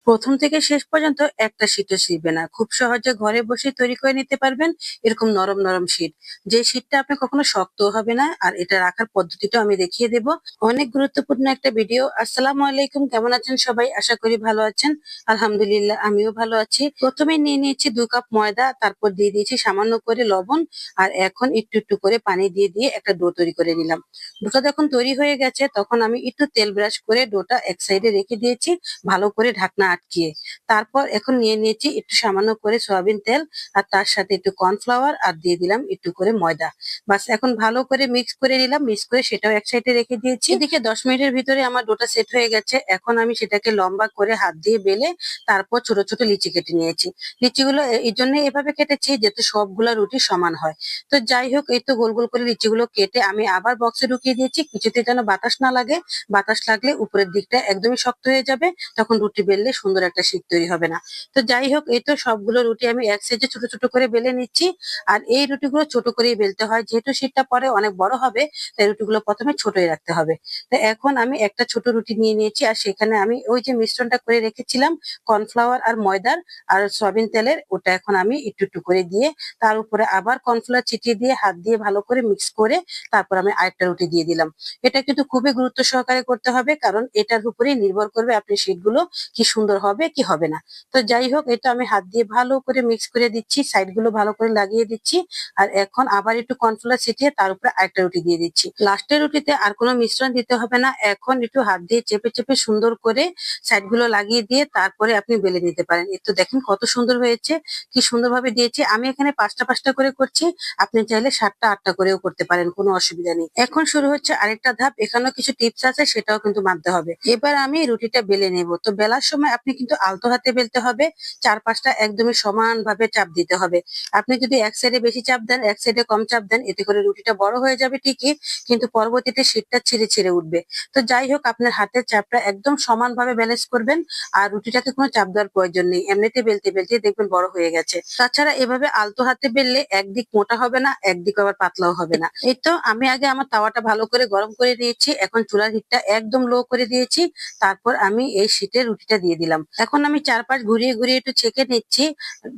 প্রথম থেকে শেষ পর্যন্ত একটা শীটও ছিঁড়বে না। খুব সহজে ঘরে বসে তৈরি করে নিতে পারবেন এরকম নরম নরম শীট। যে শীটটা আপনার কখনো শক্তও হবে না, আর এটা রাখার পদ্ধতিটাও আমি দেখিয়ে দেব। অনেক গুরুত্বপূর্ণ একটা ভিডিও। আসসালামু আলাইকুম, কেমন আছেন সবাই? আশা করি ভালো আছেন। আলহামদুলিল্লাহ, আমিও ভালো আছি। প্রথমে নিয়ে নিয়েছি 2 কাপ ময়দা, তারপর দিয়ে দিয়েছি সামান্য করে লবণ, আর এখন একটু একটু করে পানি দিয়ে দিয়ে একটা ডো তৈরি করে নিলাম। ডোটা যখন তৈরি হয়ে গেছে তখন আমি একটু তেল ব্রাশ করে ডোটা এক সাইডে রেখে দিয়েছি, ভালো করে ঢাকনা আটকিয়ে। তারপর এখন নিয়ে নিয়েছি একটু সামান্য করে সয়াবিন তেল, আর তার সাথে একটু কর্নফ্লাওয়ার, আর দিয়ে দিলাম একটু করে ময়দা। বাস এখন ভালো করে মিক্স করে নিলাম। মিক্স করে সেটাও এক সাইডে রেখে দিয়েছি। এদিকে 10 মিনিটের ভিতরে আমার ডোটা সেট হয়ে গেছে। এখন আমি সেটাকে লম্বা করে হাত দিয়ে বেলে তারপর ছোট ছোট লিচি কেটে নিয়েছি। লিচিগুলো এই জন্য এভাবে কেটেছি যাতে সবগুলা রুটি সমান হয়। তো যাই হোক, এই তো গোল গোল করে লিচিগুলো কেটে আমি আবার বক্সে ঢুকিয়ে দিয়েছি, কিছুতে যেন বাতাস না লাগে। বাতাস লাগলে উপরের দিকটা একদমই শক্ত হয়ে যাবে, তখন রুটি বেললে সুন্দর একটা শিক তৈরি হবে না। তো যাই হোক, এই তো সবগুলো রুটি আমি এক সাইজে ছোট ছোট করে বেলে নিচ্ছি। আর এই রুটিগুলো ছোট করেই বেলতে হয়, যেহেতু শীটটা পরে অনেক বড় হবে, তাই রুটিগুলো প্রথমে ছোটই রাখতে হবে। তো এখন আমি একটা ছোট রুটি নিয়ে নিয়েছি, আর সেখানে আমি ওই যে মিশ্রণটা করে রেখেছিলাম কর্নফ্লাওয়ার আর ময়দার আর সয়াবিন তেলের, ওটা এখন আমি একটু একটু করে দিয়ে তার উপরে আবার কর্নফ্লাওয়ার ছিটিয়ে দিয়ে হাত দিয়ে ভালো করে মিক্স করে তারপর আমি আরেকটা রুটি দিয়ে দিলাম। এটা কিন্তু খুবই গুরুত্ব সহকারে করতে হবে, কারণ এটার উপরেই নির্ভর করবে আপনি শীটগুলো কি সুন্দর হবে কি হবে না। তো যাই হোক, এটা আমি হাত দিয়ে ভালো করে মিক্স করে দিচ্ছি, সাইড গুলো ভালো করে লাগিয়ে দিচ্ছি। আর এখন আবার একটু কর্নফ্লাওয়ার ছিটিয়ে তার উপরে আরেকটা রুটি দিয়ে দিচ্ছি। লাস্টের রুটিতে আর কোনো মিশ্রণ দিতে হবে না। এখন একটু হাত দিয়ে চেপে চেপে সুন্দর করে সাইড গুলো লাগিয়ে দিয়ে তারপরে আপনি বেলে নিতে পারেন। এই তো দেখেন কত সুন্দর হয়েছে, কি সুন্দরভাবে দিয়েছি। আমি এখানে 5টা 5টা করে করছি, আপনি চাইলে 7টা 8টা করেও করতে পারেন, কোনো অসুবিধা নেই। এখন শুরু হচ্ছে আরেকটা ধাপ, এখানেও কিছু টিপস আছে, সেটাও কিন্তু মানতে হবে। এবার আমি রুটিটা বেলে নেব। তো বেলার সময় আপনি কিন্তু আলতো হাতে বেলতে হবে, চারপাশটা একদমই সমান ভাবে চাপ দিতে হবে। আপনি যদি এক সাইডে বেশি চাপ দেন, এক সাইডে কম চাপ দেন, এতে করে রুটিটা বড় হয়ে যাবে ঠিকই, কিন্তু পরবর্তীতে শীটটা ছিঁড়ে ছিঁড়ে উঠবে। তো যাই হোক, আপনার হাতের চাপটা একদম সমানভাবে ব্যালেন্স করবেন, আর রুটিটাকে কোনো চাপ দেওয়ার প্রয়োজন নেই। এমনিতে বেলতে বেলতে দেখবেন বড় হয়ে গেছে। তাছাড়া এভাবে আলতো হাতে বেললে একদিক মোটা হবে না, একদিক আবার পাতলাও হবে না। এই তো আমি আগে আমার তাওয়াটা ভালো করে গরম করে নিয়েছি, এখন চুলার হিটটা একদম লো করে দিয়েছি। তারপর আমি এই শীটের রুটিটা দিয়ে দিলাম। এখন আমি চারপাশ ঘুরিয়ে ঘুরিয়ে একটু ছেঁকে নিচ্ছি।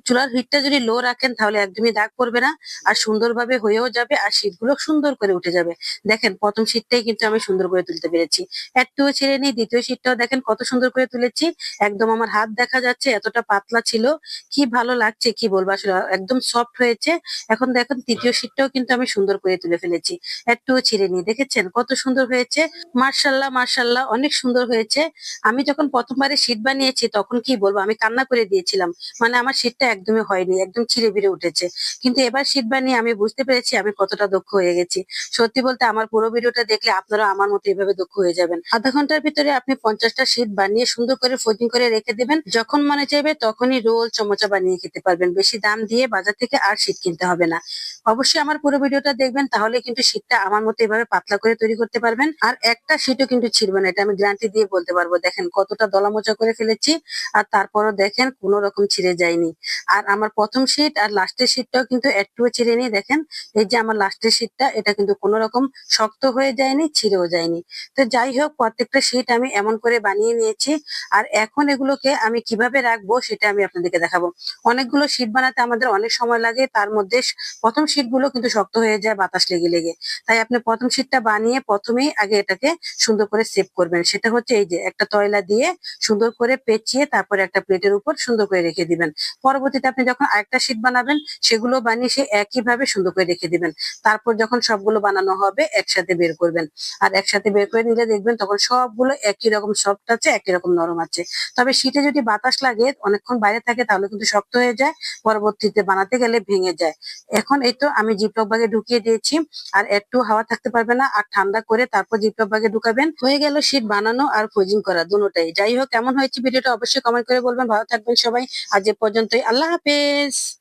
চুলার হিটটা যদি লো রাখেন তাহলে একদমই দাগ পড়বে না, আর সুন্দরভাবে হয়েও যাবে, আর শীটগুলো সুন্দর করে উঠে যাবে। দেখেন প্রথম শীটটাই কিন্তু আমি সুন্দর করে তুলতে পেরেছি। একটুও ছেড়ে নিই, দ্বিতীয় শীটটাও দেখেন কত সুন্দর করে তুলেছি। একদম আমার হাত দেখা যাচ্ছে, এতটা পাতলা ছিল। কি ভালো লাগছে কি বলবো, আসলে একদম সফট হয়েছে। এখন দেখেন তৃতীয় শীটটাও কিন্তু আমি সুন্দর করে তুলে ফেলেছি। একটুও ছিঁড়ে নিয়ে দেখেছেন কত সুন্দর হয়েছে। মার্শাল্লাহ মার্শাল্লাহ, অনেক সুন্দর হয়েছে। আমি যখন প্রথমবারে শীট বানিয়েছি তখন কি বলবো, আমি কান্না করে দিয়েছিলাম। মানে আমার শীটটা একদমই হয়নি, একদম ছিঁড়ে বিড়ে উঠেছে। কিন্তু এবার শীট বানিয়ে আমি বুঝতে পেরেছি আমি কতটা দক্ষ হয়ে গেছি। সত্যি বলতে আমার পুরো ভিডিওটা দেখলে আপনারা আমার মতো এভাবে দক্ষ হয়ে যাবেন। আধা ঘন্টার ভিতরে আপনি 50টা শীট বানিয়ে সুন্দর করে ফোল্ডিং করে রেখে দেবেন। যখন মনে চাইবে তখনই রোল চমচা বানিয়ে খেতে পারবেন। বেশি দাম দিয়ে বাজার থেকে আর শীট কিনতে হবে না। অবশ্যই আমার পুরো ভিডিওটা দেখবেন, তাহলে কিন্তু শীটটা আমার মতো এভাবে পাতলা করে তৈরি করতে পারবেন। আর একটা শীটও কিন্তু ছিঁড়বে না, এটা আমি গ্যারান্টি দিয়ে বলতে পারবো। দেখেন কতটা দলামোচা করে ফেলেছি, আর তারপরও দেখেন কোনো রকম ছিঁড়ে যায়নি। আর আমার প্রথম শীট আর লাস্টের শীটটাও কিন্তু একটুও ছিঁড়ে নি। দেখেন এই যে আমার লাস্টের শীটটা, এটা কিন্তু কোনো রকম শক্ত হয়ে যায়নি, ছিঁড়েও যায়নি। তো যাই হোক, প্রত্যেকটা শীট আমি এমন করে বানিয়ে নিয়েছি। আর এখন এগুলোকে আমি কিভাবে রাখবো সেটা আমি আপনাদেরকে দেখাবো। অনেকগুলো শীট বানাতে আমাদের অনেক সময় লাগে, তার মধ্যে প্রথম শীট গুলো কিন্তু শক্ত হয়ে যায় বাতাস লেগে লেগে। তাই আপনি প্রথম শীটটা বানিয়ে প্রথমেই আগে এটাকে সুন্দর করে সেভ করবেন। সেটা হচ্ছে এই যে একটা তয়লা দিয়ে সুন্দর করে পেঁচিয়ে তারপরে একটা প্লেটের উপর সুন্দর করে রেখে দিবেন। পরবর্তীতে আপনি যখন আরেকটা শীট বানাবেন, সেগুলো বানিয়ে সে একই ভাবে সুন্দর করে রেখে দিবেন। তারপর যখন সবগুলো বানানো হবে একসাথে বের করবেন। আর একসাথে বের করে নিলে দেখবেন তখন সবগুলো একই রকম সফট আছে, একই রকম নরম আছে। তবে শীটে যদি বাতাস লাগে, অনেকক্ষণ বাইরে থাকে, তাহলে কিন্তু শক্ত হয়ে যায়, পরবর্তীতে বানাতে গেলে ভেঙে যায়। এখন এই তো আমি জিপলক ব্যাগে ঢুকিয়ে দিয়েছি, আর একটু হাওয়া থাকতে পারবে না। আর ঠান্ডা করে তারপর জিপলক ব্যাগে ঢুকাবেন। হয়ে গেল শীট বানানো আর ফ্রোজিং করা দুটোটাই। যাই হোক, কেমন হয়েছে ভিডিওটা অবশ্যই কমেন্ট করে বলবেন। ভালো থাকবেন সবাই। আজ এ পর্যন্তই, আল্লাহ হাফেজ।